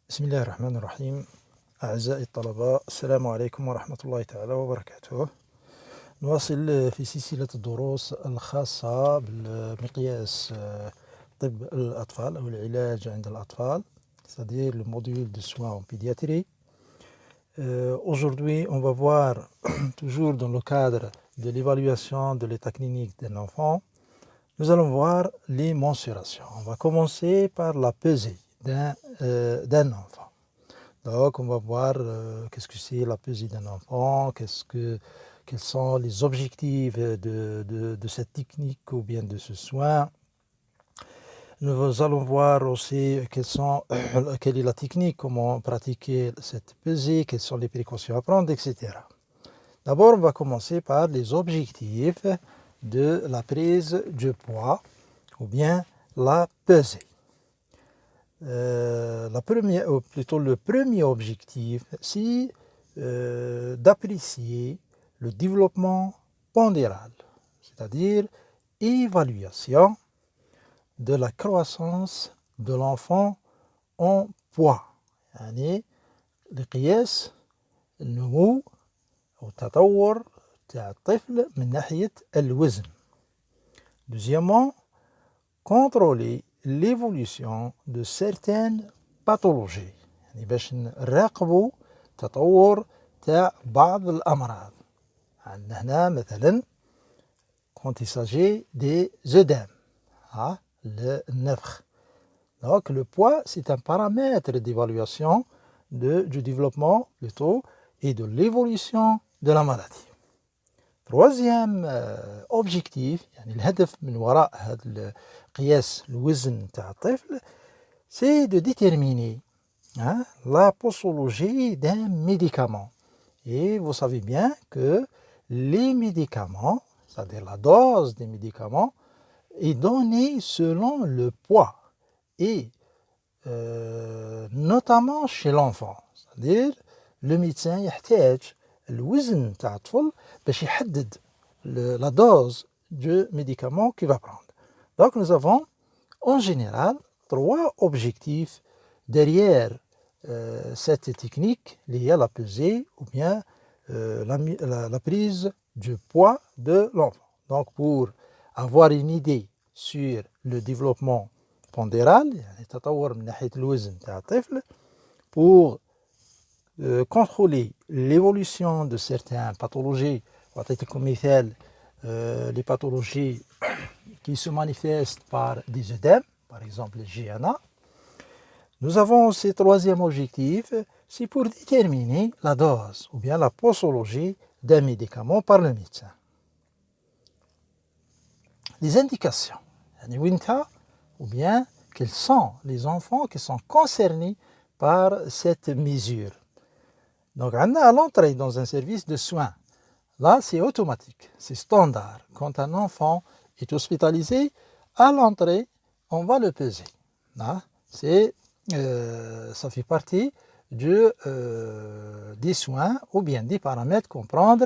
بسم الله الرحمن الرحيم. أعزائي الطلبة، السلام عليكم ورحمة الله تعالى وبركاته. نواصل في سلسلة الدروس الخاصة بالمقياس طب الأطفال أو العلاج عند الأطفال, c'est-à-dire le module de soins en pédiatrie. Aujourd'hui, on va voir, toujours dans le cadre de l'évaluation de l'état clinique d'un enfant, nous allons voir les mensurations. On va commencer par la pesée d'un enfant. Donc, on va voir qu'est-ce que c'est la pesée d'un enfant, quels sont les objectifs de cette technique ou bien de ce soin. Nous allons voir aussi quelle est la technique, comment pratiquer cette pesée, quelles sont les précautions à prendre, etc. D'abord, on va commencer par les objectifs de la prise du poids ou bien la pesée. Le premier objectif, c'est d'apprécier le développement pondéral, c'est-à-dire évaluation de la croissance de l'enfant en poids. يعني لقياس النمو أو التطور تاع الطفل من ناحية الوزن. Deuxièmement, contrôler l'évolution de certaines pathologies, يعني باش نراقبوا تطور تاع بعض الأمراض. عندنا هنا مثلا quand il s'agit des œdèmes, النفخ. Donc le poids, c'est un paramètre d'évaluation du développement plutôt et de l'évolution de la maladie. Troisième objectif, يعني الهدف من وراء هذا قياس الوزن تاع الطفل, c'est de déterminer la posologie d'un médicament. Et vous savez bien que les médicaments, c'est-à-dire la dose des médicaments, est donnée selon le poids et notamment chez l'enfant. C'est-à-dire le médecin يحتاج الوزن تاع الطفل باش يحدد la dose du médicament qu'il va prendre. Donc nous avons en général 3 objectifs derrière cette technique liée à la pesée ou bien la prise du poids de l'enfant. Donc pour avoir une idée sur le développement pondéral, يعني التطور من ناحية الوزن تاع الطفل, pour contrôler l'évolution de certaines pathologies, comme les pathologies qui se manifestent par des œdèmes, par exemple les GNA. Nous avons ce troisième objectif, c'est pour déterminer la dose ou bien la posologie d'un médicament par le médecin. Les indications, ou bien quels sont les enfants qui sont concernés par cette mesure. Donc, à l'entrée dans un service de soins, là, c'est automatique, c'est standard. Quand un enfant est hospitalisé, à l'entrée, on va le peser. Là, ça fait partie des soins ou bien des paramètres qu'on prend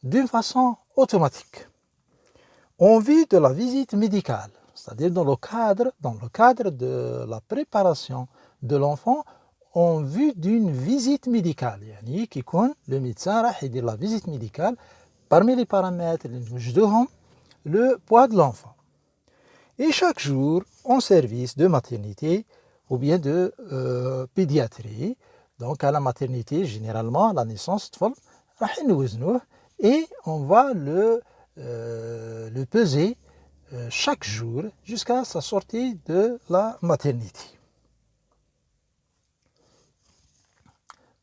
d'une façon automatique. En vue de la visite médicale, c'est-à-dire dans le cadre de la préparation de l'enfant, en vue d'une visite médicale, يعني كي يكون le médecin راح يدير la visite médicale, parmi les paramètres اللي نوجدوهم le poids de l'enfant. Et chaque jour, en service de maternité ou bien de pédiatrie, donc à la maternité, généralement à la naissance, راح نوزنوه et on va le peser chaque jour jusqu'à sa sortie de la maternité.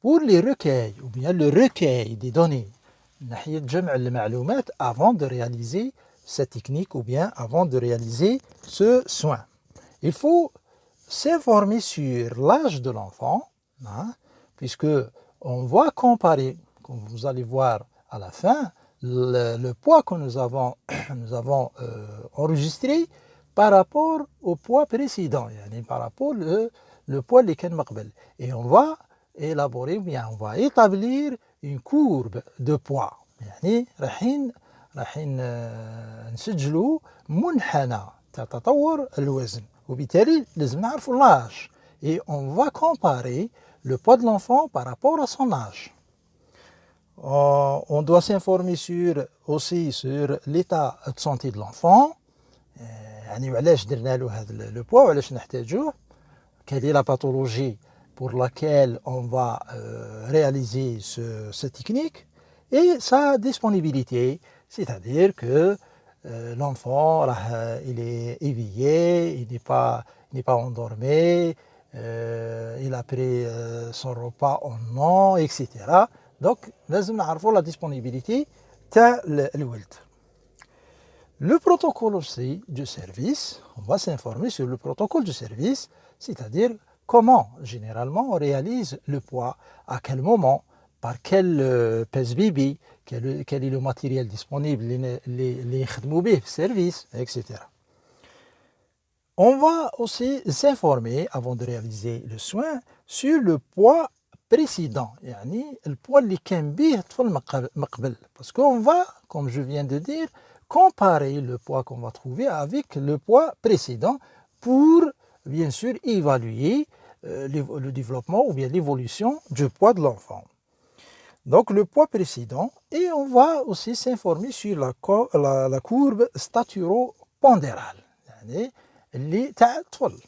Pour les recueils ou bien le recueil des données, avant de réaliser cette technique ou bien avant de réaliser ce soin, il faut s'informer sur l'âge de l'enfant, puisque on va comparer, comme vous allez voir à la fin, le poids que nous avons enregistré par rapport au poids précédent, par rapport le poids اللي كان مقبل. Et on va élaborer, bien on va établir une courbe de poids. يعني رايحين نسجلوا منحنى تاع تطور الوزن, وبالتالي لازم نعرفوا l'âge. Et on va comparer le poids de l'enfant par rapport à son âge. On doit s'informer aussi sur l'état de santé de l'enfant. يعني وعلاش درنا له هذا le poids وعلاش نحتاجوه. Quelle est la pathologie pour laquelle on va réaliser cette technique et sa disponibilité, c'est-à-dire que l'enfant il est éveillé, il n'est pas endormi, il a pris son repas en non, etc. Donc, لازم نعرفوا la disponibilité تاع الولد. Le protocole aussi du service, on va s'informer sur le protocole du service, c'est-à-dire comment généralement on réalise le poids, à quel moment, par quel pèse-bébé, quel est le matériel disponible, les service, etc. On va aussi s'informer avant de réaliser le soin sur le poids précédent, يعني الpoids اللي كان بيه الطفل من قبل, parce qu'on va, comme je viens de dire, comparer le poids qu'on va trouver avec le poids précédent pour bien sûr évaluer le développement ou bien l'évolution du poids de l'enfant. Donc le poids précédent, et on va aussi s'informer sur la courbe staturo-pondérale يعني اللي تاع الطفل.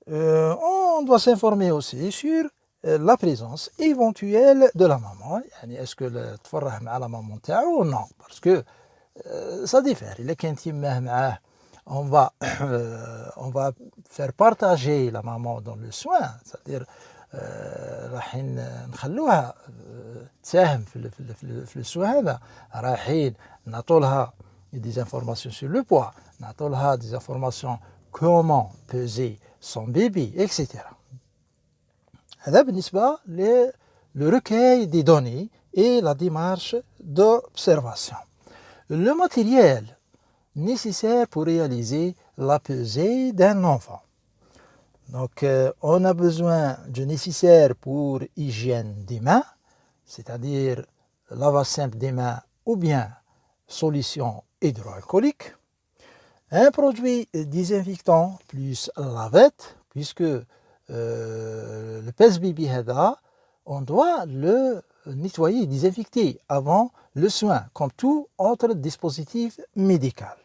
On doit s'informer aussi sur la présence éventuelle de la maman. يعني est-ce que الطفل راه مع la maman تاعو ou non, parce que ça diffère. إلا كانت يماه معاه on va faire partager la maman dans le soin, c'est-à-dire رايحين نخلوها تساهم في السوى هذا, رايحين نعطوا لها des informations sur le poids, نعطوا لها des informations comment peser son bébé, etc. هذا بالنسبة le recueil des données et la démarche d'observation. Le matériel nécessaire pour réaliser la pesée d'un enfant. Donc, on a besoin du nécessaire pour hygiène des mains, c'est-à-dire lavage simple des mains ou bien solution hydroalcoolique. Un produit désinfectant plus lavette, puisque le pèse-bébé هذا, on doit le nettoyer et désinfecter avant le soin, comme tout autre dispositif médical.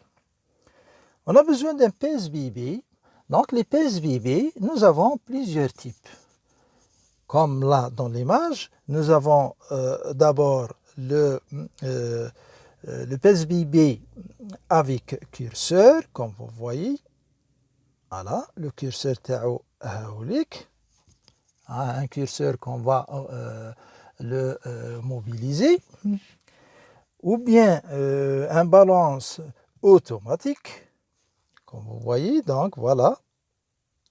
On a besoin d'un pèse-bébé. Donc les pèse-bébés, nous avons plusieurs types. Comme là dans l'image, nous avons d'abord le pèse-bébé avec curseur, comme vous voyez. Voilà, le curseur تاعو هاوليك. Un curseur qu'on va le mobiliser. Ou bien un balance automatique. Comme vous voyez, donc voilà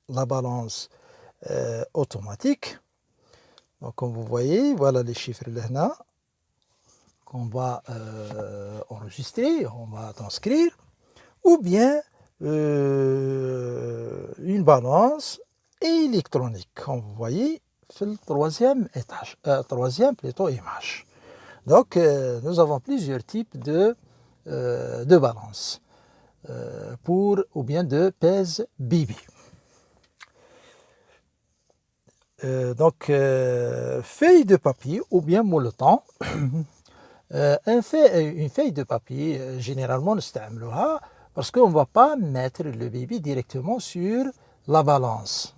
la balance automatique. Donc comme vous voyez, voilà les chiffres là qu'on va enregistrer, on va transcrire. Ou bien une balance électronique, comme vous voyez, le troisième image. Donc nous avons plusieurs types de balances. Ou bien de pèse-bébé. Donc, feuille de papier ou bien molleton. Une feuille de papier, généralement, نستعملوها parce qu'on ne va pas mettre le bébé directement sur la balance.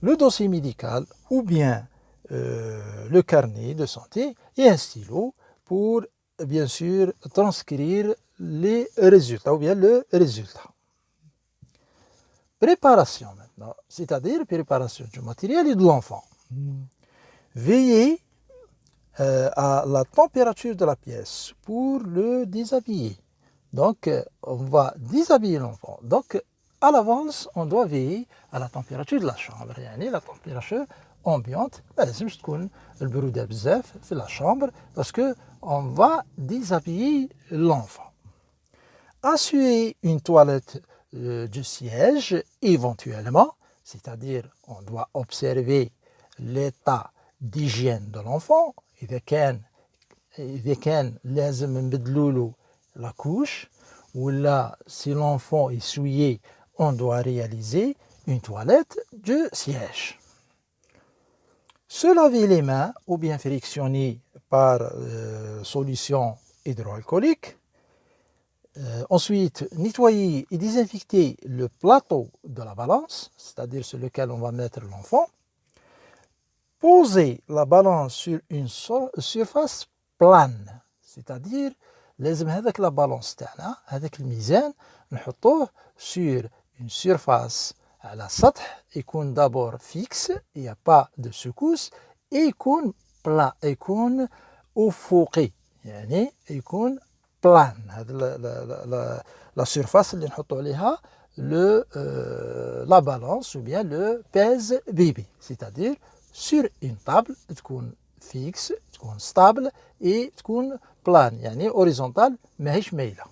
Le dossier médical ou bien le carnet de santé et un stylo pour, bien sûr, transcrire les résultats ou bien le résultat. Préparation maintenant, c'est-à-dire préparation du matériel et de l'enfant. Veillez à la température de la pièce pour le déshabiller. Donc, on va déshabiller l'enfant. Donc, à l'avance, on doit veiller à la température de la chambre. يعني la température ambiante, لازمش تكون البرودة بزاف في la chambre parce que on va déshabiller l'enfant. Assurer une toilette du siège éventuellement, c'est-à-dire on doit observer l'état d'hygiène de l'enfant. إذا كان لازم نبدلوا له la couche, ou là si l'enfant est souillé, on doit réaliser une toilette de siège. Se laver les mains ou bien frictionner par solution hydroalcoolique. Ensuite, nettoyer et désinfecter le plateau de la balance, c'est-à-dire sur lequel on va mettre l'enfant. Poser la balance sur une surface plane, c'est-à-dire لازم هذاك la balance تاعنا هذاك الميزان نحطوه sur une surface على سطح يكون d'abord fixe, il n'y a pas de secousse, et يكون plat, يكون أفقي يعني يكون plane. هذا la surface اللي نحطو عليها la balance ou bien le pèse bébé, c'est-à-dire sur une table تكون fixe, تكون stable et تكون plane يعني horizontal ماهيش مايلة.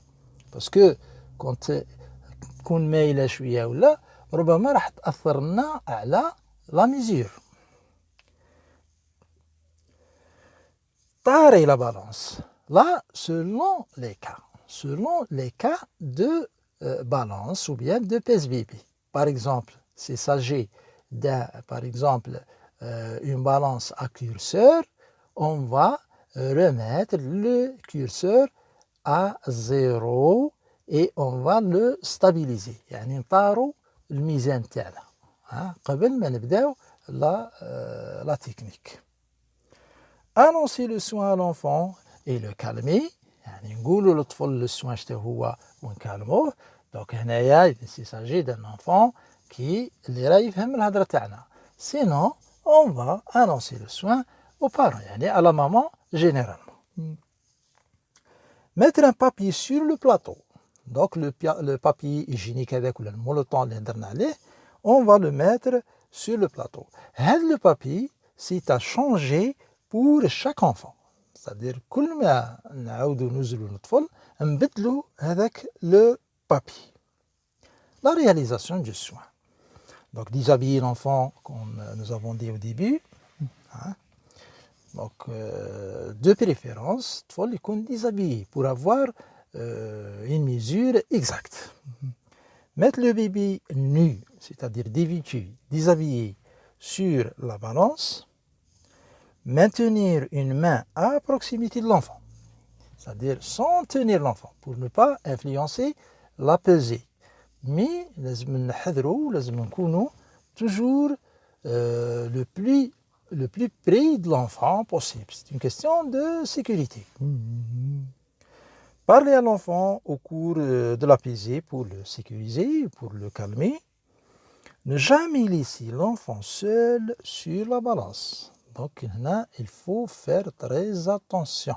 باسكو كنت تكون مايلة شوية ولا ربما راح تأثر لنا على لا ميزور. طاري la balance. Là, selon les cas de balance ou bien de pèse-bébé. Par exemple, s'il s'agit par exemple, une balance à curseur, on va remettre le curseur à 0 et on va le stabiliser. يعني نطارو الميزان تاعنا قبل ما نبداو la technique. Annoncer le soin à l'enfant et le calmer. يعني نقولوا للطفل السوان شتا هو ونكالموه. دونك هنايا il s'agit d'un enfant اللي راه يفهم الهضره تاعنا. Sinon, on va annoncer le soin aux parents, يعني à la maman généralement. Mettre un papier sur le plateau. Donc le papier hygiénique avec le molleton اللي هضرنا عليه, on va le mettre sur le plateau. هذا le papier, c'est à changer pour chaque enfant. C'est-à-dire كل ما نعاودوا نزلوا الطفل نبدلوا هذاك le papier. La réalisation du soin. Donc déshabiller l'enfant comme nous avons dit au début. Donc de préférence الطفل يكون déshabillé pour avoir une mesure exacte. Mettre le bébé nu, c'est-à-dire dévêtu, déshabillé sur la balance. Maintenir une main à proximité de l'enfant, c'est-à-dire sans tenir l'enfant pour ne pas influencer la pesée. Mais لازم نحذروا, لازم نكونوا toujours le plus près de l'enfant possible. C'est une question de sécurité. Parler à l'enfant au cours de la pesée pour le sécuriser, pour le calmer. Ne jamais laisser l'enfant seul sur la balance. Donc là, il faut faire très attention.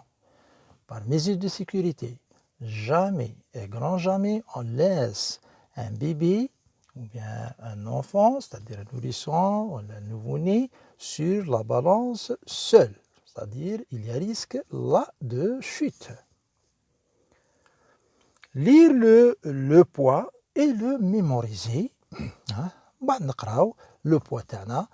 Par mesure de sécurité, jamais et grand jamais on laisse un bébé ou bien un enfant, c'est-à-dire un nourrisson ou un nouveau-né, sur la balance seul. C'est-à-dire il y a risque là de chute. Lire le poids et le mémoriser. بعد نقراو لو بوا تاعنا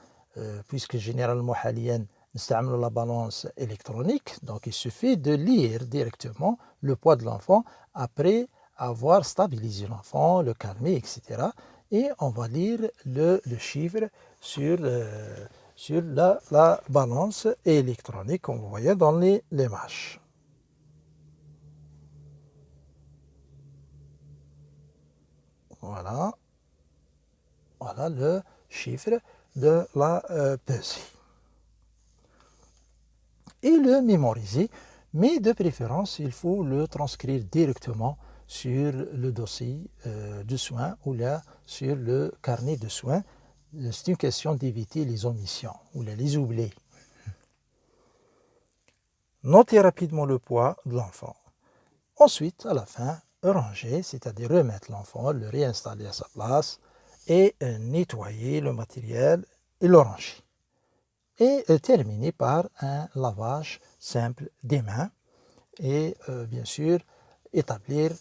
puisque généralement حاليا نستعملوا la balance électronique, donc il suffit de lire directement le poids de l'enfant après avoir stabilisé l'enfant, le calmé, etc. Et on va lire le chiffre sur la balance électronique comme vous voyez dans l'image. Voilà le chiffre de la pesée. Et le mémoriser, mais de préférence, il faut le transcrire directement sur le dossier de soins ou là sur le carnet de soins. C'est une question d'éviter les omissions ou les oublis. Notez rapidement le poids de l'enfant. Ensuite, à la fin, ranger, c'est-à-dire remettre l'enfant, le réinstaller à sa place et nettoyer le matériel et le ranger. Et terminer par un lavage simple des mains et bien sûr établir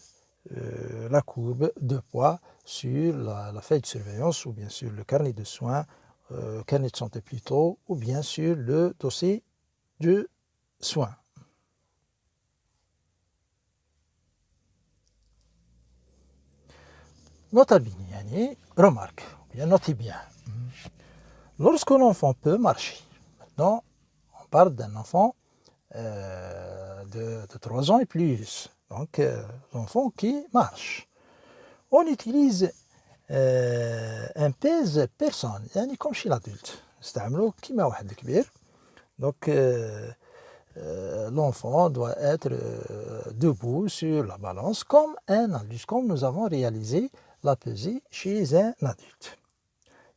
la courbe de poids sur la feuille de surveillance ou bien sûr le carnet de soins, carnet de santé plutôt, ou bien sur le dossier de soins. Nota bene, يعني remarque. Bien, notez bien. Lorsque l'enfant peut marcher, maintenant, on parle d'un enfant de 3 ans et plus, donc l'enfant qui marche. On utilise un pèse personne, يعني comme chez l'adulte. نستعملوه كيما واحد الكبير. Donc l'enfant doit être debout sur la balance comme un adulte, comme nous avons réalisé la pesée chez un adulte.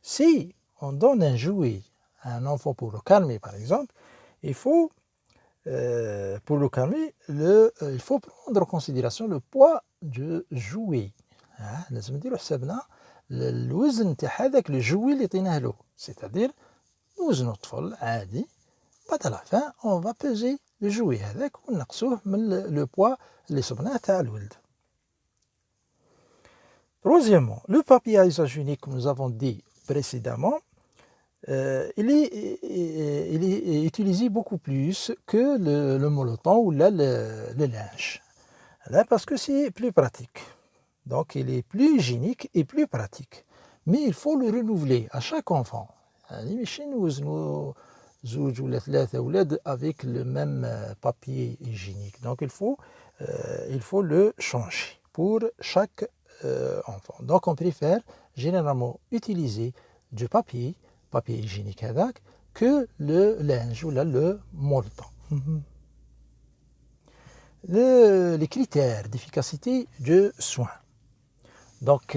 Si on donne un jouet à un enfant pour le calmer, par exemple, il faut, pour le calmer, il faut prendre en considération le poids du jouet. لازم نديرو حسابنا الوزن تاع هذاك الجوي اللي عطيناه له، c'est-à-dire نوزنو الطفل عادي، بعد على fin on va peser le jouet هذاك ونقصوه من le poids اللي صبناه تاع الولد. Troisièmement, le papier à usage unique, comme nous avons dit précédemment, il est utilisé beaucoup plus que le molleton ou le linge. Là, parce que c'est plus pratique. Donc, il est plus hygiénique et plus pratique. Mais il faut le renouveler à chaque enfant. Avec le même papier hygiénique. Donc, il faut le changer pour chaque enfant. Donc, on préfère généralement utiliser du papier hygiénique هذاك que le linge ou le molleton. Les critères d'efficacité du soin. Donc,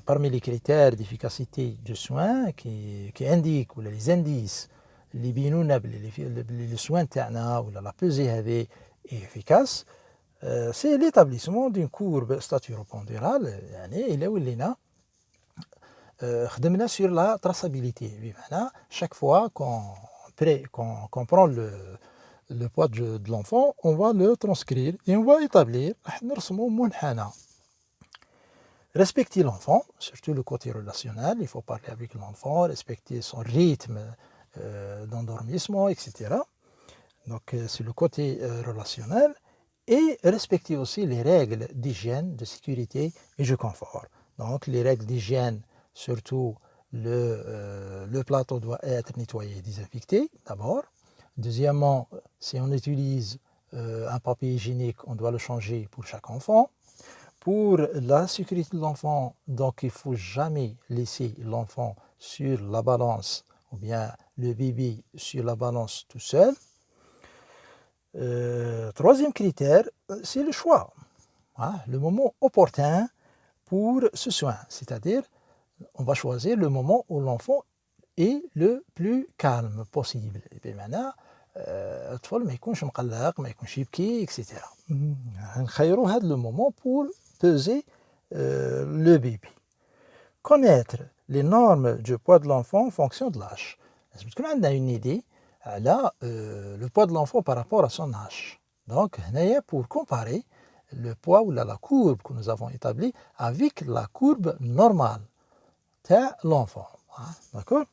parmi les critères d'efficacité du soin qui indiquent, ou les indices اللي بينونا بلي le soin تاعنا ولا la pesée هذه est efficace, c'est l'établissement d'une courbe staturo-pondérale, يعني إلا ولينا خدمنا sur la traçabilité. بمعنى chaque fois qu'on prend le poids de l'enfant, on va le transcrire et on va établir, راح نرسمو منحنى. Respecter l'enfant, surtout le côté relationnel, il faut parler avec l'enfant, respecter son rythme d'endormissement, etc. Donc c'est le côté relationnel, et respecter aussi les règles d'hygiène, de sécurité et de confort. Donc les règles d'hygiène, surtout le plateau doit être nettoyé et désinfecté d'abord. Deuxièmement, si on utilise un papier hygiénique, on doit le changer pour chaque enfant. Pour la sécurité de l'enfant, donc il ne faut jamais laisser l'enfant sur la balance ou bien le bébé sur la balance tout seul. Troisième critère, c'est le choix, le moment opportun pour ce soin, c'est-à-dire on va choisir le moment où l'enfant est le plus calme possible. بمعنى الطفل ما يكونش مقلق، ما يكونش يبكي، etc. نخيروا هذا le moment pour peser le bébé. Connaître les normes du poids de l'enfant en fonction de l'âge. لازم تكون عندنا une idée على le poids de l'enfant par rapport à son âge. Donc هنايا pour comparer le poids ou la courbe que nous avons établie avec la courbe normale تاع l'enfant. D'accord?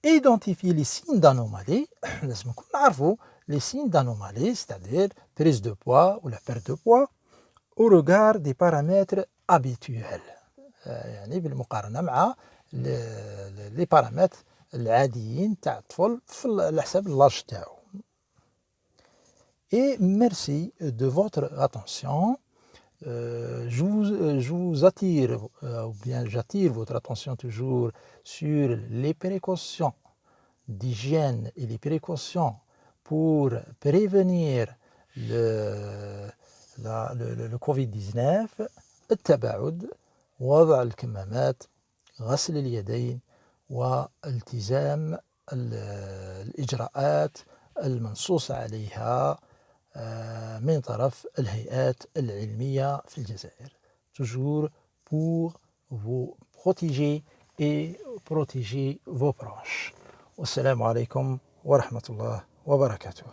Identifier les signes d'anomalie. لازم نكون نعرفوا les signes d'anomalie, c'est-à-dire prise de poids ou la perte de poids au regard des paramètres habituels. يعني بالمقارنة مع les paramètres العاديين تاع الطفل على حساب اللاج تاعو. Et merci de votre attention. Je vous attire, ou bien j'attire votre attention toujours sur les précautions d'hygiène et les précautions pour prévenir le COVID-19. التباعد، وضع الكمامات، غسل اليدين، والتزام الإجراءات المنصوص عليها من طرف الهيئات العلمية في الجزائر. Toujours pour vous protéger et protéger vos proches. والسلام عليكم ورحمة الله وبركاته.